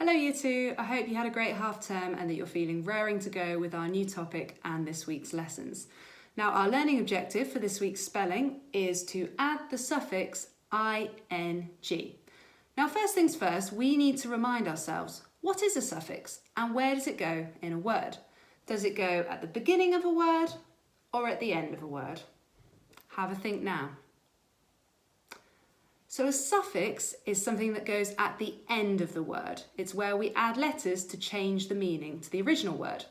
Hello Year 2, I hope you had a great half term and that you're feeling raring to go with our new topic and this week's lessons. Now our learning objective for this week's spelling is to add the suffix ing. Now first things first, we need to remind ourselves, what is a suffix and where does it go in a word? Does it go at the beginning of a word or at the end of a word? Have a think now. So a suffix is something that goes at the end of the word. It's where we add letters to change the meaning to the original word.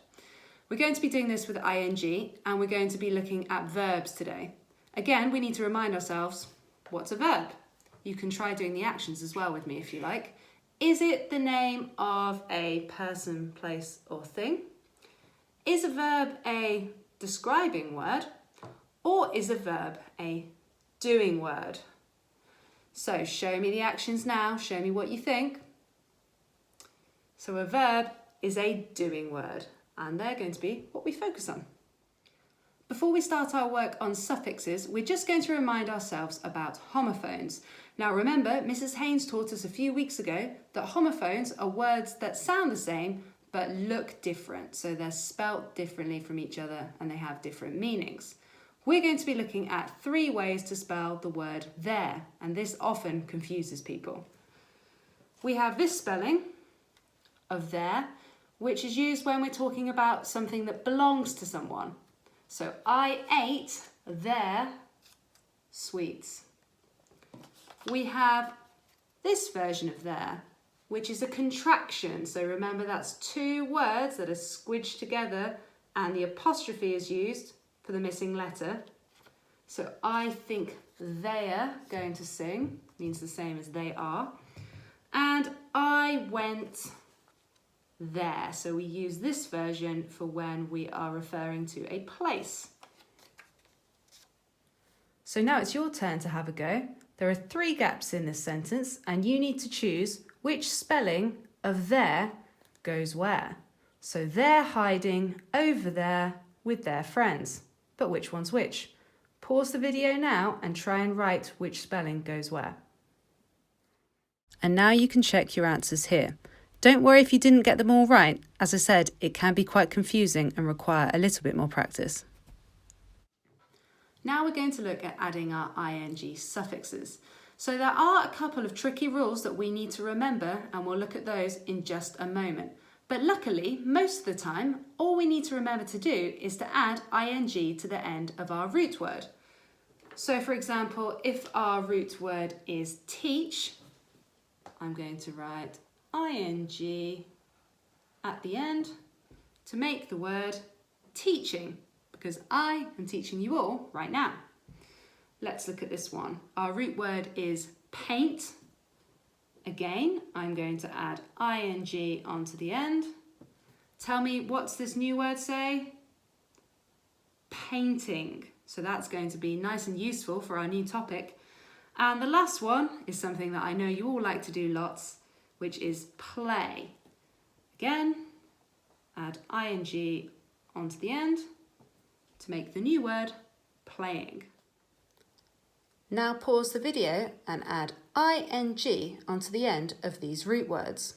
We're going to be doing this with ing and we're going to be looking at verbs today. Again, we need to remind ourselves, what's a verb? You can try doing the actions as well with me if you like. Is it the name of a person, place or thing? Is a verb a describing word or is a verb a doing word? So show me the actions now, show me what you think. So a verb is a doing word and they're going to be what we focus on. Before we start our work on suffixes, we're just going to remind ourselves about homophones. Now remember, Mrs. Haynes taught us a few weeks ago that homophones are words that sound the same but look different. So they're spelt differently from each other and they have different meanings. We're going to be looking at 3 ways to spell the word there, and this often confuses people. We have this spelling of there, which is used when we're talking about something that belongs to someone. So I ate their sweets. We have this version of there, which is a contraction. So remember that's 2 words that are squidged together and the apostrophe is used for the missing letter. So I think they're going to sing, means the same as they are. And I went there. So we use this version for when we are referring to a place. So now it's your turn to have a go. There are 3 gaps in this sentence and you need to choose which spelling of there goes where. So they're hiding over there with their friends. But which one's which? Pause the video now and try and write which spelling goes where. And now you can check your answers here. Don't worry if you didn't get them all right. As I said, it can be quite confusing and require a little bit more practice. Now we're going to look at adding our ing suffixes. So there are a couple of tricky rules that we need to remember and we'll look at those in just a moment. But luckily, most of the time, all we need to remember to do is to add ing to the end of our root word. So for example, if our root word is teach, I'm going to write ing at the end to make the word teaching, because I am teaching you all right now. Let's look at this one. Our root word is paint. Again, I'm going to add ing onto the end. Tell me, what's this new word say? Painting. So that's going to be nice and useful for our new topic. And the last one is something that I know you all like to do lots, which is play. Again, add ing onto the end to make the new word playing. Now pause the video and add ing onto the end of these root words.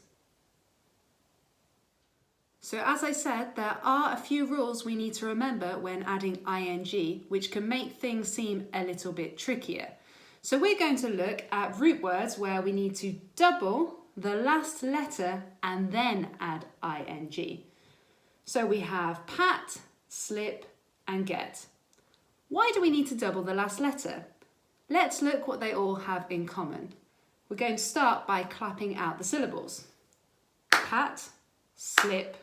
So as I said, there are a few rules we need to remember when adding ing, which can make things seem a little bit trickier. So we're going to look at root words where we need to double the last letter and then add ing. So we have pat, slip and get. Why do we need to double the last letter? Let's look what they all have in common. We're going to start by clapping out the syllables. Pat, slip,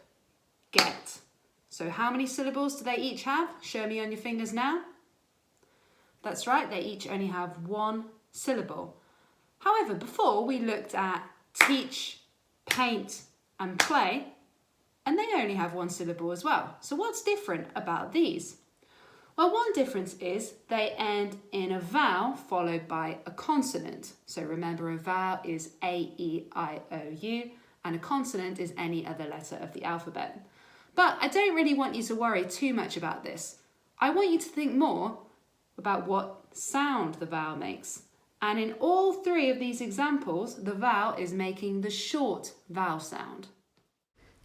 get. So how many syllables do they each have? Show me on your fingers now. That's right, they each only have 1 syllable. However, before we looked at teach, paint and play, and they only have 1 syllable as well. So what's different about these? Well, one difference is they end in a vowel followed by a consonant. So remember, a vowel is A, E, I, O, U, and a consonant is any other letter of the alphabet. But I don't really want you to worry too much about this. I want you to think more about what sound the vowel makes And in all three of these examples, the vowel is making the short vowel sound.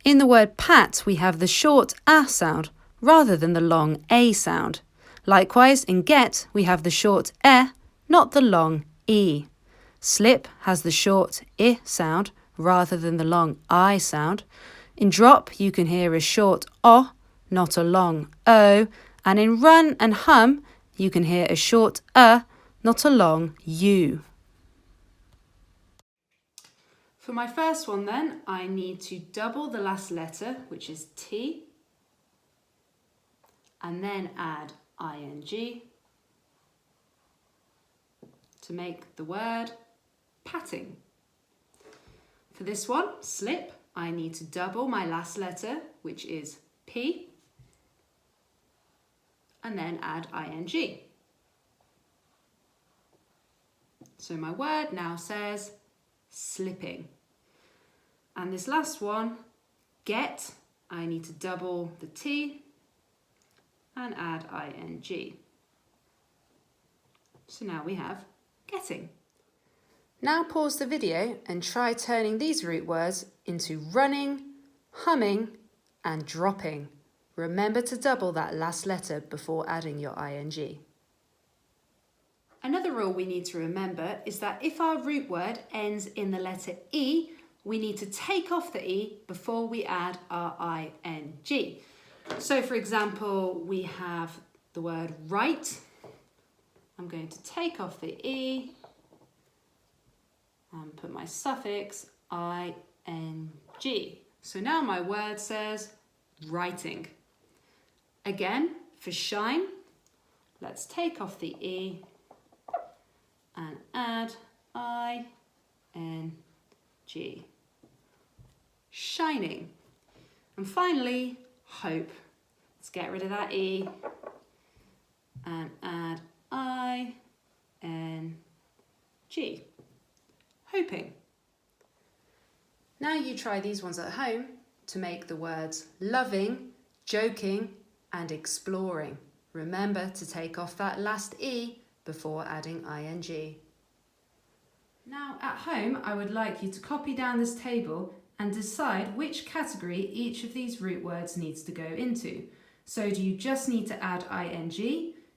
In the word pat, we have the short a sound rather than the long a sound. Likewise, in get, we have the short e, not the long e. Slip has the short I sound rather than the long I sound. In drop, you can hear a short o, not a long o. And in run and hum, you can hear a short not a long u. For my first one then, I need to double the last letter, which is T, and then add ing to make the word patting. For this one, slip, I need to double my last letter, which is P, and then add ing. So my word now says slipping. And this last one, get, I need to double the T and add ing. So now we have getting. Now pause the video and try turning these root words into running, humming and dropping. Remember to double that last letter before adding your ing. Another rule we need to remember is that if our root word ends in the letter E, we need to take off the E before we add our ing. So for example, we have the word right. I'm going to take off the E and put my suffix ing. So now my word says writing. Again, for shine, let's take off the E and add ing. Shining. And finally, hope. Let's get rid of that E and add ing. Hoping. Now you try these ones at home to make the words loving, joking and exploring. Remember to take off that last E before adding ing. Now at home, I would like you to copy down this table and decide which category each of these root words needs to go into. So do you just need to add ing?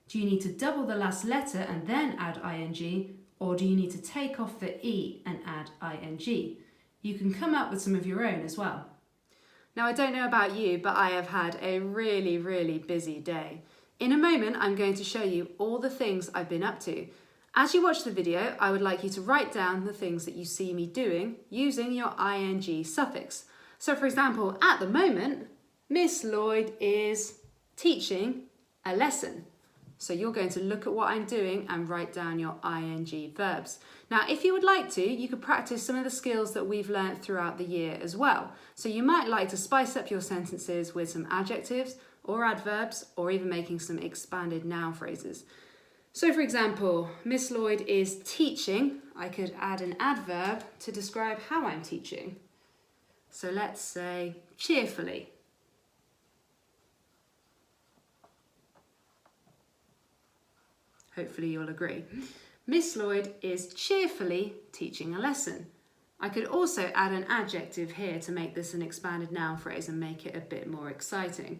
Do you need to double the last letter and then add ing? Or do you need to take off the E and add ing? You can come up with some of your own as well. Now I don't know about you, but I have had a really busy day. In a moment, I'm going to show you all the things I've been up to. As you watch the video, I would like you to write down the things that you see me doing using your ing suffix. So for example, at the moment, Miss Lloyd is teaching a lesson. So you're going to look at what I'm doing and write down your ing verbs. Now, if you would like to, you could practice some of the skills that we've learnt throughout the year as well. So you might like to spice up your sentences with some adjectives or adverbs, or even making some expanded noun phrases. So for example, Miss Lloyd is teaching. I could add an adverb to describe how I'm teaching. So let's say cheerfully. Hopefully you'll agree. Miss Lloyd is cheerfully teaching a lesson. I could also add an adjective here to make this an expanded noun phrase and make it a bit more exciting.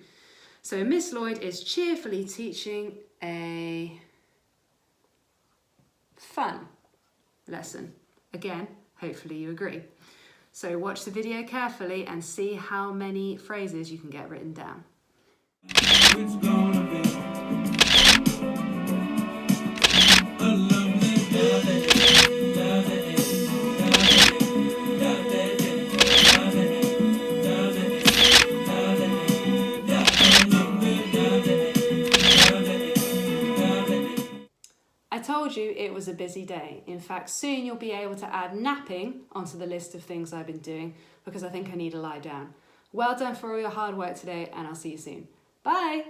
So Miss Lloyd is cheerfully teaching a fun lesson. Again, hopefully you agree. So watch the video carefully and see how many phrases you can get written down. It's gonna be a lovely day. I told you it was a busy day. In fact, soon you'll be able to add napping onto the list of things I've been doing because I think I need to lie down. Well done for all your hard work today, and I'll see you soon. Bye!